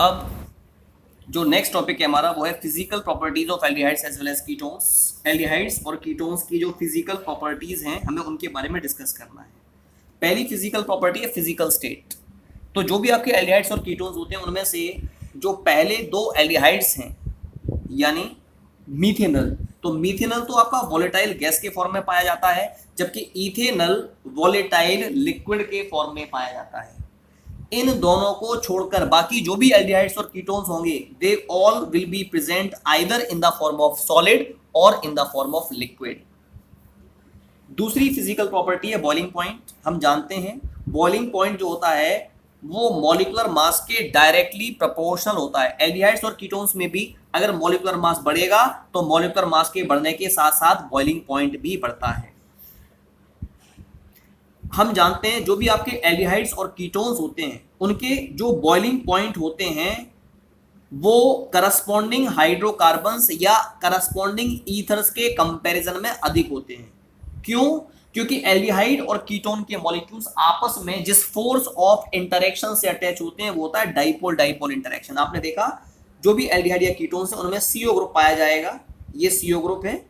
अब जो next topic है हमारा वो है physical properties of aldehydes as well as ketones. Aldehydes और कीटोन्स की जो फिजिकल प्रॉपर्टीज हैं हमें उनके बारे में डिस्कस करना है। पहली फिजिकल प्रॉपर्टी है फिजिकल स्टेट। तो जो भी आपके एल्डिहाइड्स और कीटोन्स होते हैं उनमें से जो पहले दो एल्डिहाइड्स हैं यानी मीथेनल, तो मीथेनल तो आपका वोलेटाइल गैस के फॉर्म में पाया जाता है, जबकि इथेनल वोलेटाइल लिक्विड के फॉर्म में पाया जाता है। इन दोनों को छोड़कर बाकी जो भी एल्डिहाइड्स और कीटोन्स होंगे they all will be present either in the form of solid और in the form of liquid. दूसरी फिजिकल प्रॉपर्टी है बॉइलिंग पॉइंट। हम जानते हैं बॉइलिंग पॉइंट जो होता है वो मॉलिक्यूलर मास के डायरेक्टली प्रोपोर्शनल होता है। एल्डिहाइड्स और कीटोन्स में भी अगर मॉलिक्यूलर मास बढ़ेगा तो मॉलिक्यूलर मास के बढ़ने के साथ साथ बॉइलिंग पॉइंट भी बढ़ता है। हम जानते हैं जो भी आपके एल्डिहाइड्स और कीटोन्स होते हैं उनके जो बॉइलिंग पॉइंट होते हैं वो करस्पॉन्डिंग हाइड्रोकार्बन्स या करस्पॉन्डिंग ईथर्स के कंपैरिजन में अधिक होते हैं। क्यों? क्योंकि एल्डिहाइड और कीटोन के मॉलिक्यूल्स आपस में जिस फोर्स ऑफ इंटरेक्शन से अटैच होते हैं वो होता है डाइपोल डाइपोल इंटरेक्शन। आपने देखा जो भी एल्डिहाइड या कीटोन है उनमें CO ग्रुप पाया जाएगा, ये CO ग्रुप है,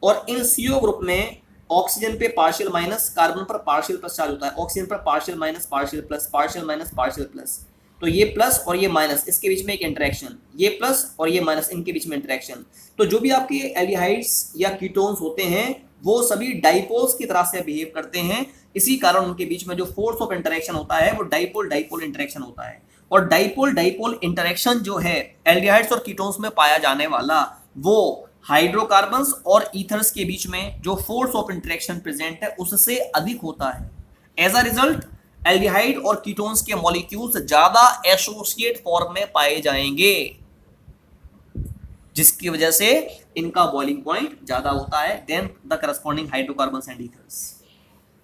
और इन CO ग्रुप में ऑक्सीजन पे पार्शियल माइनस, कार्बन पर पार्शियल प्लस चार्ज होता है, ऑक्सीजन पर partial minus partial plus, partial minus partial plus. तो ये प्लस और ये माइनस इसके बीच में एक इंटरेक्शन, ये प्लस और ये माइनस इनके बीच में इंटरेक्शन। तो जो भी आपके एल्डिहाइड्स या कीटोन्स होते हैं वो सभी डाइपोल्स की तरह से बिहेव करते हैं, इसी कारण उनके बीच में जो फोर्स ऑफ इंटरेक्शन होता है वो डाइपोल डाइपोल इंटरेक्शन होता है। और डाइपोल डाइपोल इंटरेक्शन जो है एल्डिहाइड्स और कीटोन्स में पाया जाने वाला वो हाइड्रोकार्बन्स और ईथर्स के बीच में जो फोर्स ऑफ इंटरेक्शन प्रेजेंट है उससे अधिक होता है। एज अ रिजल्ट एल्डिहाइड और कीटोन्स के मॉलिक्यूल्स ज्यादा एसोसिएट फॉर्म में पाए जाएंगे, जिसकी वजह से इनका बॉइलिंग पॉइंट ज्यादा होता है than the corresponding hydrocarbons and ethers.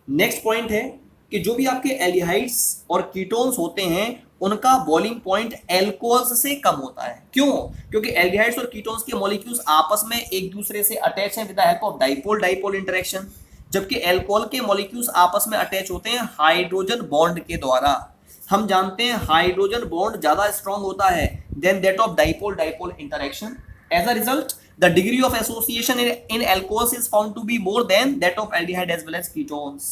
Next point है कि जो भी आपके एल्डिहाइड्स और कीटोन्स होते हैं उनका बॉइलिंग पॉइंट एल्कोहल्स से कम होता है। क्यों? क्योंकि एल्डिहाइड्स और कीटोन्स के मॉलिक्यूल्स आपस में एक दूसरे से अटैच हैं with the help of dipole dipole interaction, जबकि एल्कोहल के मॉलिक्यूल्स आपस में अटैच होते हैं हाइड्रोजन बॉन्ड के द्वारा। हम जानते हैं हाइड्रोजन बॉन्ड ज्यादा स्ट्रॉन्ग होता है than that of dipole dipole interaction. As a result, the degree of association in alcohols is found to be more than that of aldehyde as well as ketones,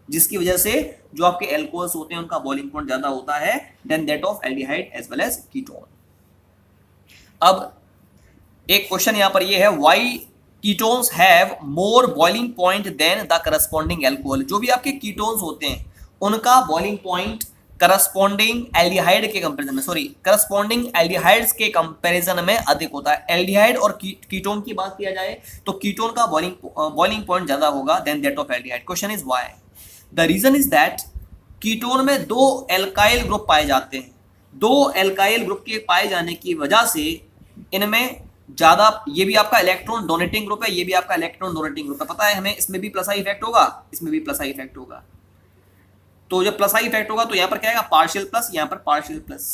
जिसकी वजह से जो आपके alcohols होते हैं उनका boiling point ज्यादा होता है than that of aldehyde as well as ketone। अब एक क्वेश्चन यहां पर ये है why ketones have more boiling point than the corresponding alcohol। जो भी आपके ketones होते हैं उनका boiling point करस्पॉन्डिंग एल्डिहाइड के कंपैरिजन में करस्पॉन्डिंग एल्डिहाइड्स के कंपैरिजन में अधिक होता है। एल्डिहाइड और कीटोन की बात किया जाए तो कीटोन का बॉइलिंग पॉइंट ज्यादा होगा than that of aldehyde. Question is why? The reason is that ketone में दो एल्काइल ग्रुप पाए जाते हैं। दो एल्काइल ग्रुप के पाए जाने की वजह से इनमें ज्यादा, ये भी आपका इलेक्ट्रॉन डोनेटिंग ग्रुप है, ये भी आपका इलेक्ट्रॉन डोनेटिंग ग्रुप है। पता है हमें इसमें भी प्लस आई इफेक्ट होगा, इसमें भी प्लस आई इफेक्ट होगा। तो जब प्लस आई इफेक्ट होगा तो यहां पर क्या आएगा? पार्शियल प्लस, यहां पर partial plus.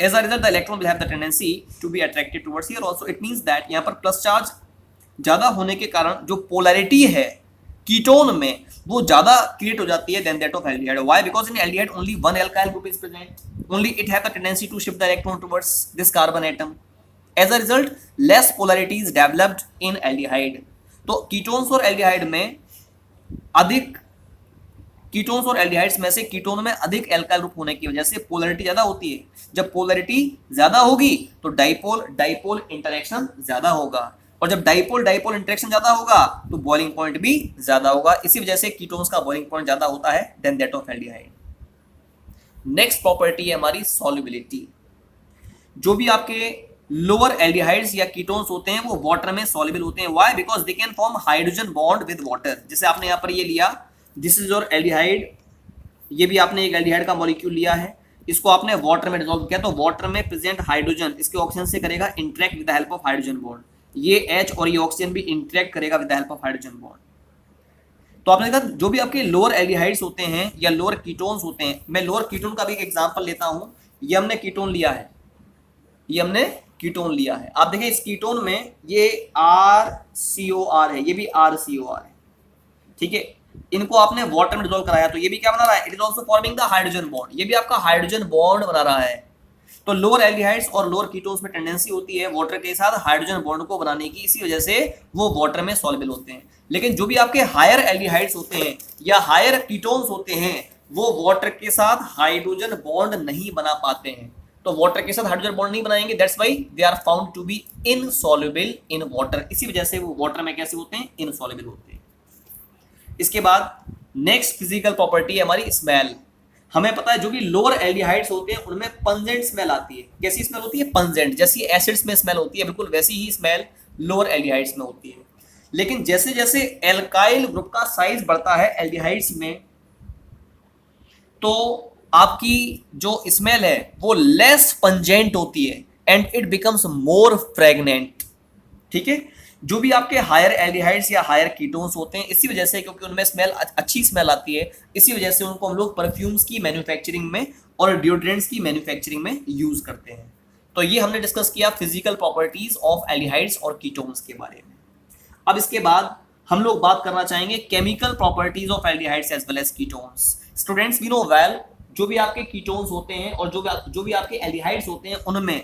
As a result the electron will have the tendency to be attracted towards here also. It means that यहां पर प्लस चार्ज ज्यादा होने के कारण जो पोलैरिटी है कीटोन में वो ज्यादा क्रिएट हो जाती है than that of aldehyde. Why? Because in aldehyde only one alkyl group is present, only it have the tendency to shift the electron towards this carbon atom. As a result less polarity is developed in aldehyde. तो ketones और aldehyde में अधिक, ketones और aldehydes में से ketone में अधिक alkyl group होने की वजह से पोलैरिटी ज्यादा होती है। जब पोलैरिटी ज्यादा होगी तो डाइपोल डाइपोल इंटरेक्शन ज्यादा होगा, और जब डाइपोल डाइपोल इंटरेक्शन ज्यादा होगा तो बॉइलिंग पॉइंट भी ज्यादा होगा। इसी वजह से कीटोन्स का बॉइलिंग पॉइंट ज्यादा होता है than that of aldehyde. Next property है हमारी सॉल्युबिलिटी। जो भी आपके लोअर एल्डिहाइड्स या कीटोन्स होते हैं वो वाटर में सॉल्युबल होते हैं। Why? Because they can form hydrogen bond with water. जैसे आपने यहाँ पर ये लिया, दिस इज योर एल्डिहाइड, ये भी आपने एक एल्डिहाइड का मॉलिक्यूल लिया है, इसको आपने वाटर में डिसॉल्व किया तो वाटर में प्रेजेंट हाइड्रोजन इसके ऑक्सीजन से करेगा interact with the help of hydrogen bond. ये H और ये ऑक्सीजन भी इंटरेक्ट करेगा with the help of hydrogen bond. तो आपने देखा जो भी आपके लोअर एल्डिहाइड्स होते हैं या लोअर कीटोन्स होते हैं, मैं लोअर कीटोन का भी एक एग्जांपल लेता हूं। ये हमने कीटोन लिया है, ये हमने कीटोन लिया है। आप देखिए इस कीटोन में ये RCOR है, ये भी RCOR है, ठीक है। इनको आपने वाटर में डिसॉल्व कराया तो ये भी क्या बना रहा है? It is also forming the hydrogen bond, ये भी आपका हाइड्रोजन बॉन्ड बना रहा है। तो लोअर एल्डिहाइड्स और लोअर कीटोन्स में टेंडेंसी होती है वाटर के साथ हाइड्रोजन बॉन्ड को बनाने की, इसी वजह से वो वाटर में सॉल्युबल होते हैं। लेकिन जो भी आपके हायर एल्डिहाइड्स होते हैं या हायर कीटोन्स होते हैं वो वाटर के साथ हाइड्रोजन बॉन्ड नहीं बना पाते हैं। तो वाटर के साथ हाइड्रोजन बॉन्ड नहीं बनाएंगे, that's why they are found to be insoluble in water. इसी वजह से वो वाटर में कैसे होते हैं, इनसॉल्युबल होते हैं। इसके बाद नेक्स्ट फिजिकल प्रॉपर्टी है हमारी स्मेल। हमें पता है जो भी लोअर एल्डिहाइड्स होते हैं उनमें पंजेंट स्मेल आती है। कैसी स्मेल होती है, पंजेंट। जैसी एसिड्स में स्मेल होती है बिल्कुल वैसी ही स्मेल लोअर एल्डिहाइड्स में होती है। लेकिन जैसे जैसे एल्काइल ग्रुप का साइज बढ़ता है एल्डिहाइड्स में, तो आपकी जो स्मेल है वो लेस पंजेंट होती है and it becomes more fragrant. ठीक है, जो भी आपके हायर एल्डिहाइड्स या हायर कीटोन्स होते हैं, इसी वजह से, क्योंकि उनमें स्मेल अच्छी स्मेल आती है, इसी वजह से उनको हम लोग परफ्यूम्स की मैन्युफैक्चरिंग में और डिओड्रेंट्स की मैन्युफैक्चरिंग में यूज करते हैं। तो ये हमने डिस्कस किया फिजिकल प्रॉपर्टीज ऑफ एल्डिहाइड्स और कीटोन्स के बारे में। अब इसके बाद हम लोग बात करना चाहेंगे chemical properties of aldehydes as well as ketones. Students we know well, जो भी आपके कीटोन्स होते हैं और जो भी आपके एल्डिहाइड्स होते हैं उनमें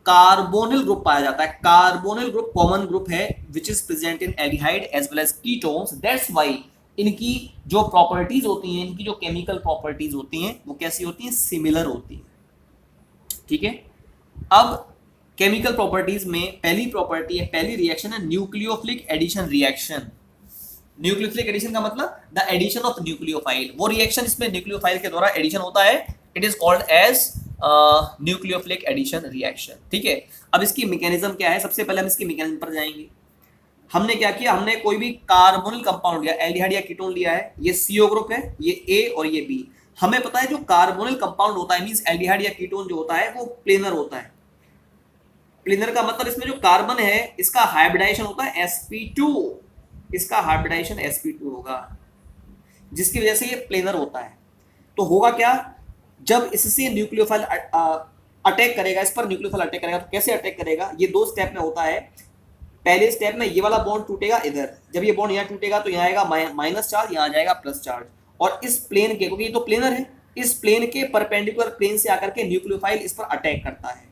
कार्बोनिल ग्रुप पाया जाता है। कार्बोनिल ग्रुप कॉमन ग्रुप है which is present in aldehyde as well as ketones. That's why इनकी जो प्रॉपर्टीज होती हैं, इनकी जो केमिकल प्रॉपर्टीज होती हैं वो कैसी होती हैं, सिमिलर होती हैं। ठीक है, अब केमिकल प्रॉपर्टीज में पहली प्रॉपर्टी है, पहली रिएक्शन है nucleophilic addition reaction. Nucleophilic addition का मतलब द एडिशन ऑफ न्यूक्लियोफाइल। वो रिएक्शन इसमें न्यूक्लियोफाइल के द्वारा एडिशन होता है, it is called as nucleophilic addition reaction. ठीक है, अब इसकी मैकेनिज्म क्या है, सबसे पहले हम इसकी मैकेनिज्म पर जाएंगे। हमने क्या किया, हमने कोई भी कार्बोनिल कंपाउंड लिया, एल्डिहाइड या कीटोन लिया है, ये CO ग्रुप है, ये A और ये B। हमें पता है जो कार्बोनिल कंपाउंड होता है मींस एल्डिहाइड या कीटोन जो होता है वो प्लेनर होता है। प्लेनर का मतलब इसमें जो कार्बन है इसका हाइब्रिडाइजेशन होता है sp2, इसका हाइब्रिडाइजेशन sp2 होगा, जिसकी वजह से ये प्लेनर होता है। तो होगा क्या, जब इससे न्यूक्लियोफाइल अटैक करेगा, इस पर न्यूक्लियोफाइल अटैक करेगा, तो कैसे अटैक करेगा, ये दो स्टेप में होता है। पहले स्टेप में ये वाला बॉन्ड टूटेगा इधर, जब ये बॉन्ड यहाँ टूटेगा तो यहाँ आएगा माइनस चार्ज, यहाँ आ जाएगा प्लस चार्ज, और इस प्लेन के, क्योंकि ये तो प्लेनर है, इस प्लेन के परपेंडिकुलर प्लेन से आकर के न्यूक्लियोफाइल इस पर अटैक करता है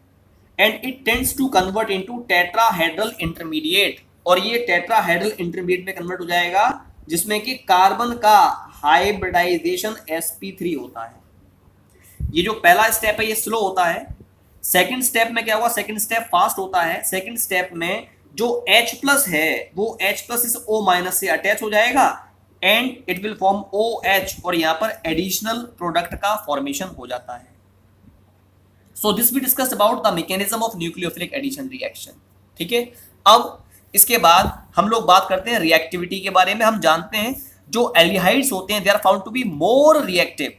and it tends to convert into tetrahedral intermediate, और ये टेट्राहेड्रल इंटरमीडिएट में कन्वर्ट हो जाएगा जिसमें कि कार्बन का हाइब्रिडाइजेशन sp3 होता है। ये जो पहला स्टेप है ये स्लो होता है। सेकंड स्टेप में क्या हुआ, सेकंड स्टेप फास्ट होता है। सेकंड स्टेप में जो H प्लस है वो H प्लस इस O माइनस से अटैच हो जाएगा and it will form OH, और यहां पर एडिशनल प्रोडक्ट का फॉर्मेशन हो जाता है। So this we discussed about the mechanism of nucleophilic addition reaction. ठीक है, अब इसके बाद हम लोग बात करते हैं रिएक्टिविटी के बारे में। हम जानते हैं जो एल्डिहाइड्स होते हैं they are found to be more reactive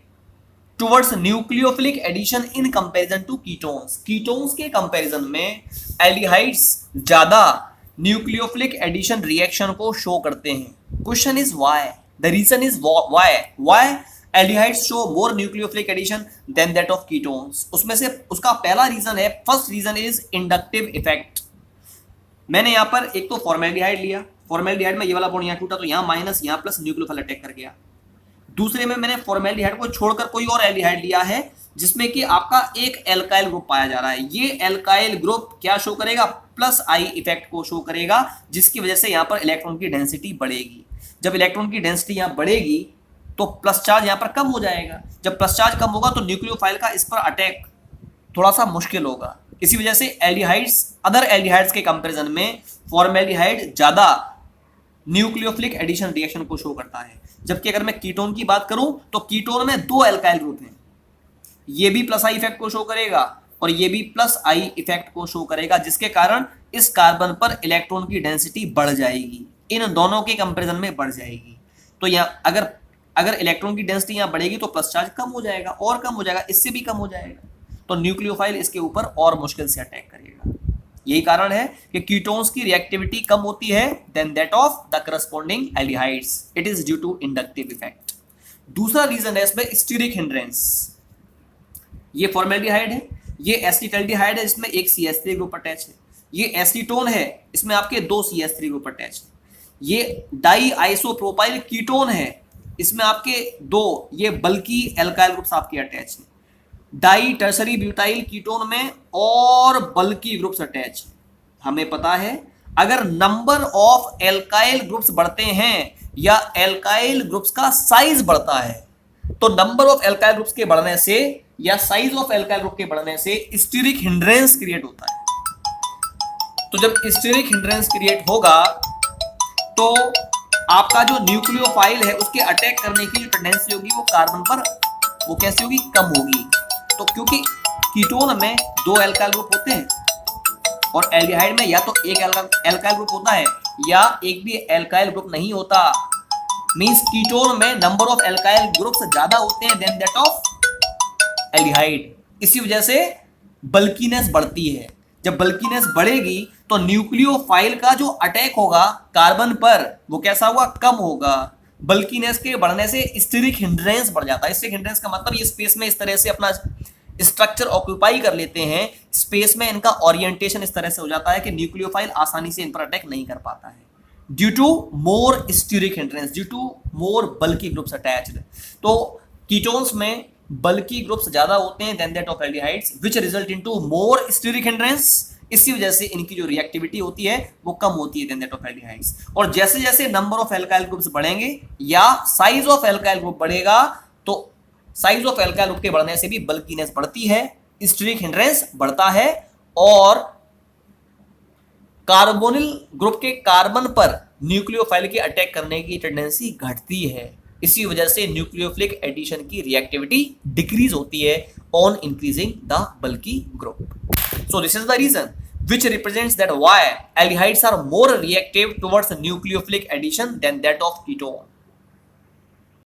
towards nucleophilic addition in comparison to ketones. Ketones के कंपैरिजन में एल्डिहाइड्स ज्यादा न्यूक्लियोफिलिक एडिशन रिएक्शन को शो करते हैं। Question is why, the reason is why aldehydes show more nucleophilic addition than that of ketones. उसमें से उसका पहला रीजन है, first reason is inductive effect. मैंने यहाँ पर एक तो फॉर्मेल्डिहाइड लिया, फॉर्मेल्डिहाइड में ये वाला बॉन्ड यहाँ टूटा तो यहाँ माइनस यहाँ प्लस न्यूक्लियोफाइल अटैक कर गया। दूसरे में मैंने फॉर्मेल्डिहाइड को छोड़कर कोई और एल्डिहाइड लिया है जिसमें कि आपका एक एल्काइल ग्रुप पाया जा रहा है। ये एल्काइल ग्रुप क्या शो करेगा, प्लस आई इफेक्ट को शो करेगा, जिसकी वजह से यहाँ पर इलेक्ट्रॉन की डेंसिटी बढ़ेगी। जब इलेक्ट्रॉन की डेंसिटी यहाँ बढ़ेगी तो प्लस चार्ज यहाँ पर कम हो जाएगा। जब प्लस चार्ज कम होगा तो न्यूक्लियोफाइल का इस पर अटैक थोड़ा सा मुश्किल होगा। इसी वजह से एल्डिहाइड्स अदर एल्डिहाइड्स के कंपैरिजन में फॉर्मेल्डिहाइड ज्यादा न्यूक्लियोफिलिक एडिशन रिएक्शन को शो करता है। जबकि अगर मैं कीटोन की बात करूं तो कीटोन में दो एल्काइल ग्रुप हैं, ये भी प्लस आई इफेक्ट को शो करेगा और ये भी प्लस आई इफेक्ट को शो करेगा, जिसके कारण इस कार्बन पर इलेक्ट्रॉन की डेंसिटी बढ़ जाएगी, इन दोनों के कंपैरिजन में बढ़ जाएगी। तो यहाँ अगर इलेक्ट्रॉन की डेंसिटी यहाँ बढ़ेगी तो प्लस चार्ज कम हो जाएगा, और कम हो जाएगा, इससे भी कम हो जाएगा, तो न्यूक्लियोफाइल इसके ऊपर और मुश्किल से अटैक करेगा। यही कारण है कि कीटोन्स की रिएक्टिविटी कम होती है than that of the corresponding aldehydes. It is due to inductive effect. दूसरा रीजन है इसमें स्टीरिक हिंड्रेंस। ये फॉर्मेल्डिहाइड है, ये एसिटाल्डिहाइड है, इसमें एक CH3 ग्रुप अटैच है। ये एसीटोन है, इसमें आपके दो CH3 ग्रुप अटैच है। ये डाई आइसोप्रोपाइल कीटोन है, इसमें आपके दो ये बल्कि एल्काइल ग्रुप्स आपके अटैच हैं। डाई टर्सरी ब्यूटाइल कीटोन में और बल्की ग्रुप्स अटैच। हमें पता है अगर नंबर ऑफ एल्काइल ग्रुप्स बढ़ते हैं या एल्काइल ग्रुप्स का साइज बढ़ता है तो नंबर ऑफ एल्काइल ग्रुप्स के बढ़ने से या साइज ऑफ एल्काइल ग्रुप के बढ़ने से स्टीरिक हिंड्रेंस क्रिएट होता है। तो जब स्टीरिक हिंड्रेंस क्रिएट होगा तो आपका जो न्यूक्लियोफाइल है उसके अटैक करने की जो टेंडेंसी होगी वो कार्बन पर वो कैसी होगी, कम होगी। तो क्योंकि कीटोन में 2 एल्काइल ग्रुप होते हैं और एल्डिहाइड में या तो एक एल्काइल ग्रुप होता है या एक भी एल्काइल ग्रुप नहीं होता। मींस कीटोन में नंबर ऑफ एल्काइल ग्रुप्स ज्यादा होते हैं देन दैट ऑफ एल्डिहाइड। इसी वजह से बल्कीनेस बढ़ती है। जब बल्कीनेस बढ़ेगी तो न्यूक्लियोफाइल का जो अटैक होगा कार्बन पर वो कैसा होगा, कम होगा। बल्कीनेस के बढ़ने से स्टीरिक हिंड्रेंस बढ़ जाता है। स्टीरिक हिंड्रेंस का मतलब ये स्पेस में इस तरह से अपना स्ट्रक्चर ऑक्यूपाई कर लेते हैं, स्पेस में इनका ओरिएंटेशन इस तरह से हो जाता है कि न्यूक्लियोफाइल आसानी से इन पर अटैक नहीं कर पाता है due to more steric hindrance, due to more bulky groups attached. तो कीटोन्स में बल्की ग्रुप्स ज्यादा होते हैं than that of aldehydes which result into more steric hindrance. इसी वजह से इनकी जो रिएक्टिविटी होती है वो कम होती है देन दैट ऑफ एल्डिहाइड्स। और जैसे जैसे नंबर ऑफ एल्काइल ग्रुप्स बढ़ेंगे या साइज ऑफ एल्काइल ग्रुप बढ़ेगा तो साइज ऑफ एल्काइल ग्रुप के बढ़ने से भी बल्कीनेस बढ़ती है, स्टीरिक हिंड्रेंस बढ़ता है और कार्बोनिल ग्रुप के कार्बन पर न्यूक्लियोफाइल के अटैक करने की टेंडेंसी घटती है। इसी वजह से न्यूक्लियोफिलिक एडिशन की रिएक्टिविटी डिक्रीज होती है on increasing the bulky group. So this is the reason which represents that why aldehydes are more reactive towards nucleophilic addition than that of ketone.